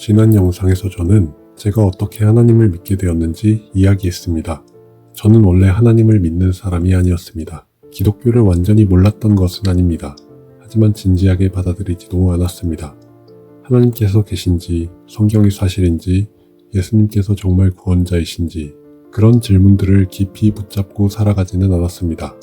지난 영상에서 저는 제가 어떻게 하나님을 믿게 되었는지 이야기했습니다. 저는 원래 하나님을 믿는 사람이 아니었습니다. 기독교를 완전히 몰랐던 것은 아닙니다. 하지만 진지하게 받아들이지도 않았습니다. 하나님께서 계신지, 성경이 사실인지, 예수님께서 정말 구원자이신지 그런 질문들을 깊이 붙잡고 살아가지는 않았습니다.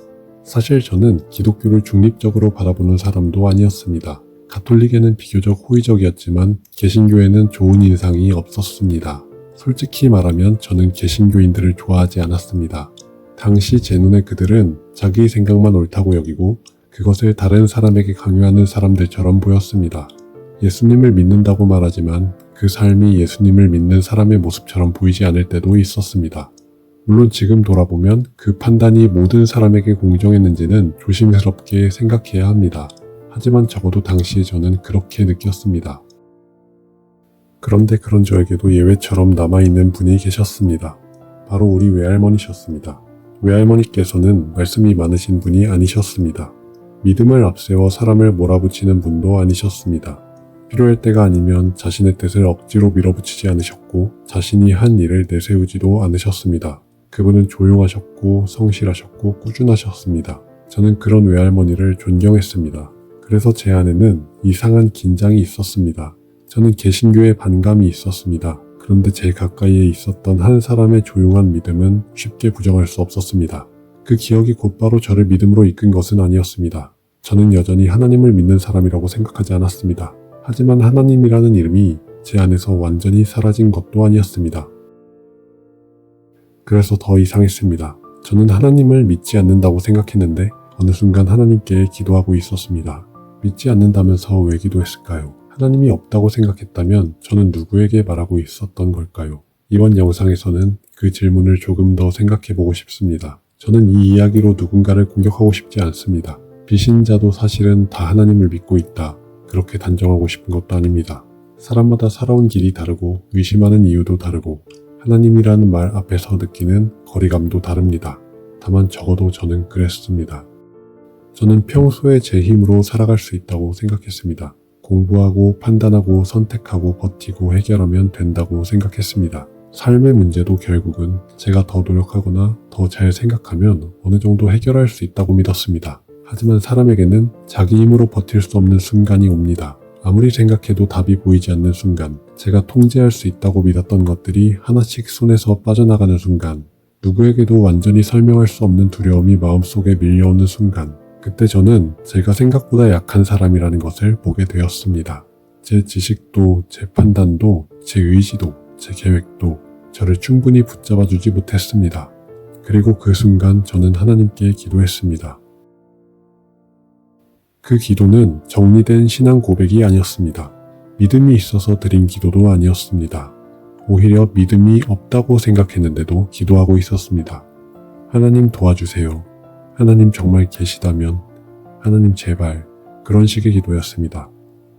사실 저는 기독교를 중립적으로 바라보는 사람도 아니었습니다. 가톨릭에는 비교적 호의적이었지만 개신교에는 좋은 인상이 없었습니다. 솔직히 말하면 저는 개신교인들을 좋아하지 않았습니다. 당시 제 눈에 그들은 자기 생각만 옳다고 여기고 그것을 다른 사람에게 강요하는 사람들처럼 보였습니다. 예수님을 믿는다고 말하지만 그 삶이 예수님을 믿는 사람의 모습처럼 보이지 않을 때도 있었습니다. 물론 지금 돌아보면 그 판단이 모든 사람에게 공정했는지는 조심스럽게 생각해야 합니다. 하지만 적어도 당시에 저는 그렇게 느꼈습니다. 그런데 그런 저에게도 예외처럼 남아있는 분이 계셨습니다. 바로 우리 외할머니셨습니다. 외할머니께서는 말씀이 많으신 분이 아니셨습니다. 믿음을 앞세워 사람을 몰아붙이는 분도 아니셨습니다. 필요할 때가 아니면 자신의 뜻을 억지로 밀어붙이지 않으셨고 자신이 한 일을 내세우지도 않으셨습니다. 그분은 조용하셨고 성실하셨고 꾸준하셨습니다. 저는 그런 외할머니를 존경했습니다. 그래서 제 안에는 이상한 긴장이 있었습니다. 저는 개신교에 반감이 있었습니다. 그런데 제 가까이에 있었던 한 사람의 조용한 믿음은 쉽게 부정할 수 없었습니다. 그 기억이 곧바로 저를 믿음으로 이끈 것은 아니었습니다. 저는 여전히 하나님을 믿는 사람이라고 생각하지 않았습니다. 하지만 하나님이라는 이름이 제 안에서 완전히 사라진 것도 아니었습니다. 그래서 더 이상했습니다. 저는 하나님을 믿지 않는다고 생각했는데 어느 순간 하나님께 기도하고 있었습니다. 믿지 않는다면서 왜 기도했을까요? 하나님이 없다고 생각했다면 저는 누구에게 말하고 있었던 걸까요? 이번 영상에서는 그 질문을 조금 더 생각해보고 싶습니다. 저는 이 이야기로 누군가를 공격하고 싶지 않습니다. 비신자도 사실은 다 하나님을 믿고 있다. 그렇게 단정하고 싶은 것도 아닙니다. 사람마다 살아온 길이 다르고 의심하는 이유도 다르고 하나님이라는 말 앞에서 느끼는 거리감도 다릅니다. 다만 적어도 저는 그랬습니다. 저는 평소에 제 힘으로 살아갈 수 있다고 생각했습니다. 공부하고 판단하고 선택하고 버티고 해결하면 된다고 생각했습니다. 삶의 문제도 결국은 제가 더 노력하거나 더 잘 생각하면 어느 정도 해결할 수 있다고 믿었습니다. 하지만 사람에게는 자기 힘으로 버틸 수 없는 순간이 옵니다. 아무리 생각해도 답이 보이지 않는 순간, 제가 통제할 수 있다고 믿었던 것들이 하나씩 손에서 빠져나가는 순간, 누구에게도 완전히 설명할 수 없는 두려움이 마음속에 밀려오는 순간, 그때 저는 제가 생각보다 약한 사람이라는 것을 보게 되었습니다. 제 지식도, 제 판단도, 제 의지도, 제 계획도 저를 충분히 붙잡아주지 못했습니다. 그리고 그 순간 저는 하나님께 기도했습니다. 그 기도는 정리된 신앙 고백이 아니었습니다. 믿음이 있어서 드린 기도도 아니었습니다. 오히려 믿음이 없다고 생각했는데도 기도하고 있었습니다. 하나님 도와주세요. 하나님 정말 계시다면, 하나님 제발, 그런 식의 기도였습니다.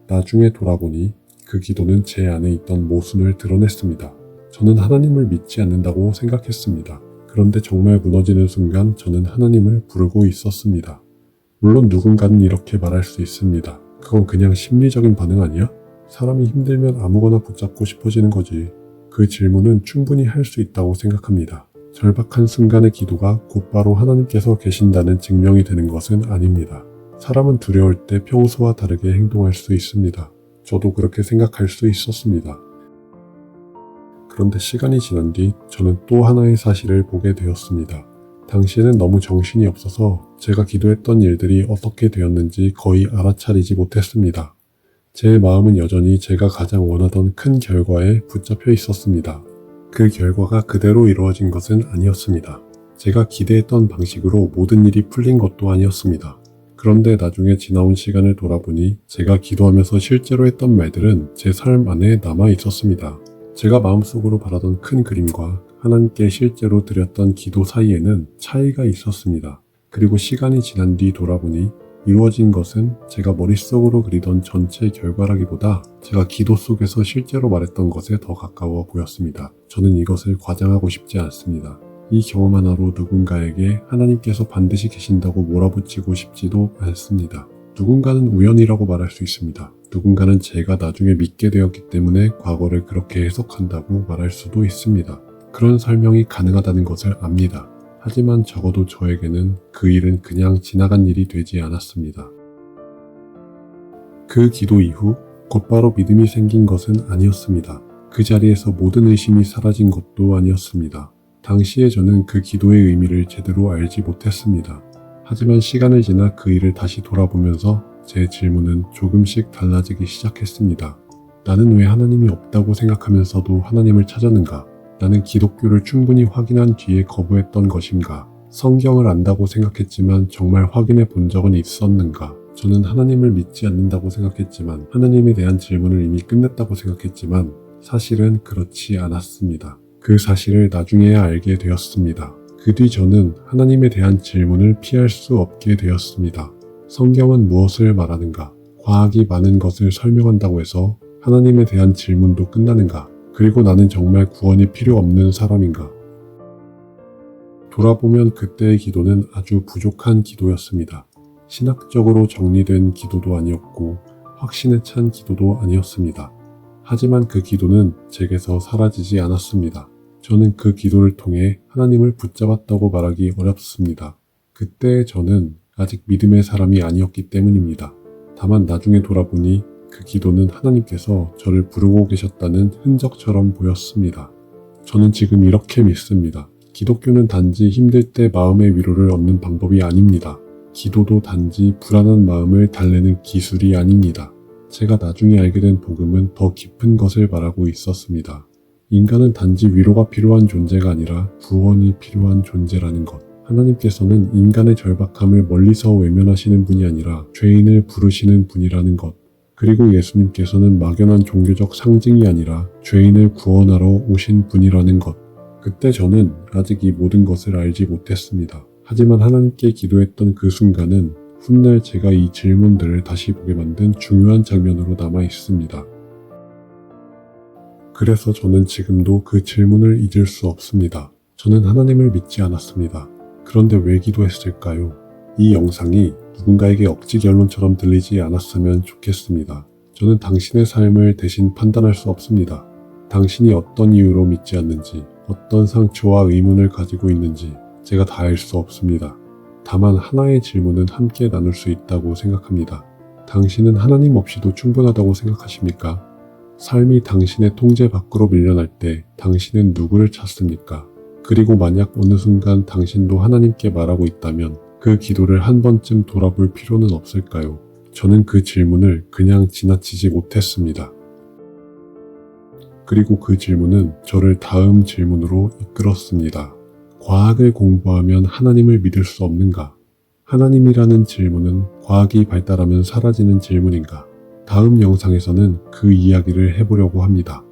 나중에 돌아보니 그 기도는 제 안에 있던 모순을 드러냈습니다. 저는 하나님을 믿지 않는다고 생각했습니다. 그런데 정말 무너지는 순간 저는 하나님을 부르고 있었습니다. 물론 누군가는 이렇게 말할 수 있습니다. 그건 그냥 심리적인 반응 아니야? 사람이 힘들면 아무거나 붙잡고 싶어지는 거지. 그 질문은 충분히 할 수 있다고 생각합니다. 절박한 순간의 기도가 곧바로 하나님께서 계신다는 증명이 되는 것은 아닙니다. 사람은 두려울 때 평소와 다르게 행동할 수 있습니다. 저도 그렇게 생각할 수 있었습니다. 그런데 시간이 지난 뒤 저는 또 하나의 사실을 보게 되었습니다. 당시에는 너무 정신이 없어서 제가 기도했던 일들이 어떻게 되었는지 거의 알아차리지 못했습니다. 제 마음은 여전히 제가 가장 원하던 큰 결과에 붙잡혀 있었습니다. 그 결과가 그대로 이루어진 것은 아니었습니다. 제가 기대했던 방식으로 모든 일이 풀린 것도 아니었습니다. 그런데 나중에 지나온 시간을 돌아보니 제가 기도하면서 실제로 했던 말들은 제 삶 안에 남아 있었습니다. 제가 마음속으로 바라던 큰 그림과 하나님께 실제로 드렸던 기도 사이에는 차이가 있었습니다. 그리고 시간이 지난 뒤 돌아보니 이루어진 것은 제가 머릿속으로 그리던 전체 결과라기보다 제가 기도 속에서 실제로 말했던 것에 더 가까워 보였습니다. 저는 이것을 과장하고 싶지 않습니다. 이 경험 하나로 누군가에게 하나님께서 반드시 계신다고 몰아붙이고 싶지도 않습니다. 누군가는 우연이라고 말할 수 있습니다. 누군가는 제가 나중에 믿게 되었기 때문에 과거를 그렇게 해석한다고 말할 수도 있습니다. 그런 설명이 가능하다는 것을 압니다. 하지만 적어도 저에게는 그 일은 그냥 지나간 일이 되지 않았습니다. 그 기도 이후 곧바로 믿음이 생긴 것은 아니었습니다. 그 자리에서 모든 의심이 사라진 것도 아니었습니다. 당시에 저는 그 기도의 의미를 제대로 알지 못했습니다. 하지만 시간을 지나 그 일을 다시 돌아보면서 제 질문은 조금씩 달라지기 시작했습니다. 나는 왜 하나님이 없다고 생각하면서도 하나님을 찾았는가? 나는 기독교를 충분히 확인한 뒤에 거부했던 것인가? 성경을 안다고 생각했지만 정말 확인해 본 적은 있었는가? 저는 하나님을 믿지 않는다고 생각했지만 하나님에 대한 질문을 이미 끝냈다고 생각했지만 사실은 그렇지 않았습니다. 그 사실을 나중에야 알게 되었습니다. 그 뒤 저는 하나님에 대한 질문을 피할 수 없게 되었습니다. 성경은 무엇을 말하는가? 과학이 많은 것을 설명한다고 해서 하나님에 대한 질문도 끝나는가? 그리고 나는 정말 구원이 필요 없는 사람인가? 돌아보면 그때의 기도는 아주 부족한 기도였습니다. 신학적으로 정리된 기도도 아니었고 확신에 찬 기도도 아니었습니다. 하지만 그 기도는 제게서 사라지지 않았습니다. 저는 그 기도를 통해 하나님을 붙잡았다고 말하기 어렵습니다. 그때 저는 아직 믿음의 사람이 아니었기 때문입니다. 다만 나중에 돌아보니 그 기도는 하나님께서 저를 부르고 계셨다는 흔적처럼 보였습니다. 저는 지금 이렇게 믿습니다. 기독교는 단지 힘들 때 마음의 위로를 얻는 방법이 아닙니다. 기도도 단지 불안한 마음을 달래는 기술이 아닙니다. 제가 나중에 알게 된 복음은 더 깊은 것을 말하고 있었습니다. 인간은 단지 위로가 필요한 존재가 아니라 구원이 필요한 존재라는 것. 하나님께서는 인간의 절박함을 멀리서 외면하시는 분이 아니라 죄인을 부르시는 분이라는 것. 그리고 예수님께서는 막연한 종교적 상징이 아니라 죄인을 구원하러 오신 분이라는 것. 그때 저는 아직 이 모든 것을 알지 못했습니다. 하지만 하나님께 기도했던 그 순간은 훗날 제가 이 질문들을 다시 보게 만든 중요한 장면으로 남아 있습니다. 그래서 저는 지금도 그 질문을 잊을 수 없습니다. 저는 하나님을 믿지 않았습니다. 그런데 왜 기도했을까요? 이 영상이 누군가에게 억지 결론처럼 들리지 않았으면 좋겠습니다. 저는 당신의 삶을 대신 판단할 수 없습니다. 당신이 어떤 이유로 믿지 않는지, 어떤 상처와 의문을 가지고 있는지 제가 다 알 수 없습니다. 다만 하나의 질문은 함께 나눌 수 있다고 생각합니다. 당신은 하나님 없이도 충분하다고 생각하십니까? 삶이 당신의 통제 밖으로 밀려날 때 당신은 누구를 찾습니까? 그리고 만약 어느 순간 당신도 하나님께 말하고 있다면 그 기도를 한 번쯤 돌아볼 필요는 없을까요? 저는 그 질문을 그냥 지나치지 못했습니다. 그리고 그 질문은 저를 다음 질문으로 이끌었습니다. 과학을 공부하면 하나님을 믿을 수 없는가? 하나님이라는 질문은 과학이 발달하면 사라지는 질문인가? 다음 영상에서는 그 이야기를 해보려고 합니다.